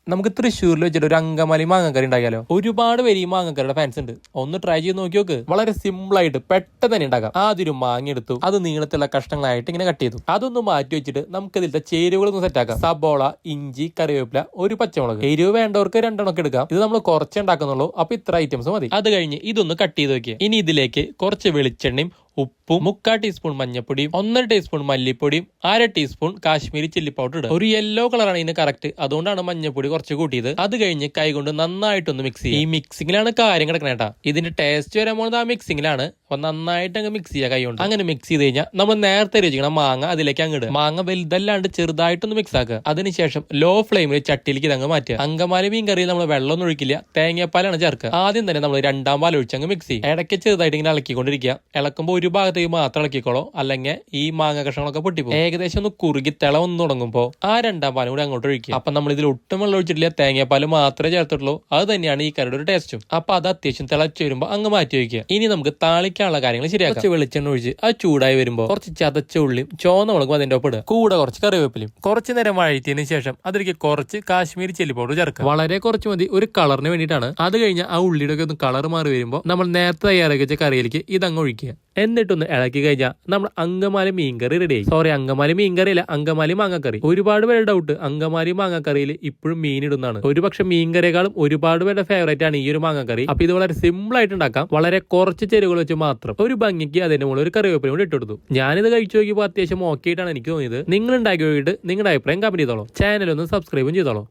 നമുക്ക് തൃശ്ശൂരിൽ വെച്ചിട്ട് ഒരു അങ്കമാലി മാങ്ങക്കറി ഉണ്ടാക്കിയാലോ. ഒരുപാട് പേര് ഈ മാങ്ങക്കറിയുടെ ഫാൻസ് ഉണ്ട്. ഒന്ന് ട്രൈ ചെയ്ത് നോക്കി നോക്ക്. വളരെ സിമ്പിൾ ആയിട്ട് പെട്ടെന്ന് തന്നെ ഉണ്ടാക്കാം. ആദ്യം ഒരു മാങ്ങ എടുത്തു, അത് നീളത്തിലുള്ള കഷ്ണങ്ങളായിട്ട് ഇങ്ങനെ കട്ട് ചെയ്തു. അതൊന്ന് മാറ്റി വെച്ചിട്ട് നമുക്ക് ഇതിലത്തെ ചേരുവകളൊന്ന് സെറ്റ് ആക്കാം. സബോള, ഇഞ്ചി, കറിവേപ്പില, ഒരു പച്ചമുളക്. എരിവ് വേണ്ടവർക്ക് രണ്ടെണ്ണമൊക്കെ എടുക്കാം. ഇത് നമ്മൾ കുറച്ച് ഉണ്ടാക്കുന്നുള്ളൂ, അപ്പൊ ഇത്ര ഐറ്റംസ് മതി. അത് കഴിഞ്ഞ് ഇതൊന്ന് കട്ട് ചെയ്ത് വെക്കുക. ഇനി ഇതിലേക്ക് കുറച്ച് വെളിച്ചെണ്ണയും ഉപ്പും 3/4 ടീസ്പൂൺ മഞ്ഞപ്പൊടിയും 1.5 ടീസ്പൂൺ മല്ലിപ്പൊടിയും 1/2 ടീസ്പൂൺ കാശ്മീരി ചില്ലി പൗഡർ ഇടുക. ഒരു യെല്ലോ കളറാണ് ഇതിന് കറക്റ്റ്, അതുകൊണ്ടാണ് മഞ്ഞപ്പൊടി കുറച്ച് കൂട്ടിയത്. അത് കഴിഞ്ഞ് കൈകൊണ്ട് നന്നായിട്ടൊന്ന് മിക്സ് ചെയ്യും. ഈ മിക്സിംഗിലാണ് കാര്യം കിടക്കണേട്ടാ. ഇതിന്റെ ടേസ്റ്റ് വരാൻ പോകുന്നത് ആ മിക്സിംഗിലാണ്. അപ്പൊ നന്നായിട്ട് അങ്ങ് മിക്സ് ചെയ്യുക കൈ കൊണ്ട്. അങ്ങനെ മിക്സ് ചെയ്ത് കഴിഞ്ഞാൽ നമ്മൾ നേരത്തെ രുചിക്കണം മാങ്ങ അതിലേക്ക് അങ്ങ് ഇടുക. മാങ്ങ വലുതല്ലാണ്ട് ചെറുതായിട്ടൊന്ന് മിക്സ് ആക്കുക. അതിനുശേഷം ലോ ഫ്ലെയിമിൽ ചട്ടിയിലേക്ക് ഇതങ്ങ് മാറ്റുക. അങ്കമാലി മീൻ കറിയിൽ നമ്മൾ വെള്ളമൊന്നും ഒഴിക്കില്ല, തേങ്ങാപ്പാലാണ് ചേർക്കുക. ആദ്യം തന്നെ നമ്മൾ 2ാം പാൽ ഒഴിച്ച് അങ്ങ് മിക്സ് ചെയ്യും. ഇടയ്ക്ക് ചെറുതായിട്ട് ഇങ്ങനെ ഇളക്കിക്കൊണ്ടിരിക്കുക. ഇളക്കുമ്പോൾ ഒരു ഭാഗത്തേക്ക് മാത്രം ഇളക്കിക്കോളോ, അല്ലെങ്കിൽ ഈ മാങ്ങ കഷ്ണങ്ങളൊക്കെ പൊട്ടിപ്പോ. ഏകദേശം ഒന്ന് കുറുകി തിള വന്ന് തുടങ്ങുമ്പോൾ ആ 2ാം പാലും കൂടി അങ്ങോട്ട് ഒഴിക്കുക. അപ്പൊ നമ്മൾ ഇതിൽ ഒട്ടും വെള്ളം ഒഴിച്ചിട്ടില്ല, തേങ്ങാപ്പാൽ മാത്രമേ ചേർത്തിട്ടുള്ളൂ. അത് തന്നെയാണ് ഈ കറിയുടെ ഒരു ടേസ്റ്റും. അപ്പൊ അത് അത്യാവശ്യം തിളച്ച് വരുമ്പോൾ അങ്ങ് മാറ്റി വയ്ക്കുക. ഇനി നമുക്ക് താളിക്കാനുള്ള കാര്യങ്ങൾ ശരിയാക്കാം. കുറച്ച് വെളിച്ചെണ്ണ ഒഴിച്ച് അത് ചൂടായി വരുമ്പോൾ കുറച്ച് ചതച്ച ഉള്ളിയും ചുവന്ന മുളകും അതിന്റെ ഒപ്പം ഇടുക. കൂടെ കുറച്ച് കറിവേപ്പിലയും. കുറച്ച് നേരം വഴറ്റിയതിനു ശേഷം അതിലേക്ക് കുറച്ച് കാശ്മീരി ചില്ലി പൗഡർ ചേർക്കുക. വളരെ കുറച്ച് മതി, ഒരു കളറിന് വേണ്ടിയിട്ടാണ്. അത് കഴിഞ്ഞ് ആ ഉള്ളിയുടെ ഒക്കെ ഒന്ന് കളർ മാറി വരുമ്പോൾ നമ്മൾ നേരത്തെ തയ്യാറാക്കി വെച്ച കറിയിലേക്ക് ഇതങ്ങ് ഒഴിക്കുക. എന്നിട്ടൊന്ന് ഇളക്കി കഴിഞ്ഞാൽ നമ്മൾ അങ്കമാലി മീൻകറി റെഡിയായി. സോറി, അങ്കമാലി മീൻകറി അല്ല, അങ്കമാലി മാങ്ങക്കറി. ഒരുപാട് പേരുടെ ഡൗട്ട് അങ്കമാലി മാങ്ങക്കറിയിൽ ഇപ്പോഴും മീൻ ഇടുന്നതാണ്. ഒരുപക്ഷെ മീൻകറിയേക്കാളും ഒരുപാട് പേരുടെ ഫേവറേറ്റ് ആണ് ഈ ഒരു മാങ്ങക്കറി. അപ്പൊ ഇത് വളരെ സിമ്പിൾ ആയിട്ട് ഉണ്ടാക്കാം. വളരെ കുറച്ച് ചേരുവകൾ വെച്ച് മാത്രം. ഒരു ഭംഗിക്ക് അതിന്റെ മുകളിൽ ഒരു കറിവേപ്പിലും കൂടി ഇട്ടെടുത്തു. ഞാനിത് കഴിച്ചു നോക്കിയപ്പോൾ അത്യാവശ്യം ഓക്കെ ആയിട്ടാണ് എനിക്ക് തോന്നിയത്. നിങ്ങൾ ഉണ്ടാക്കി നോക്കിയിട്ട് നിങ്ങളുടെ അഭിപ്രായം കമന്റ് ചെയ്തോളൂ. ചാനൽ ഒന്ന് സബ്സ്ക്രൈബും ചെയ്തോളൂ.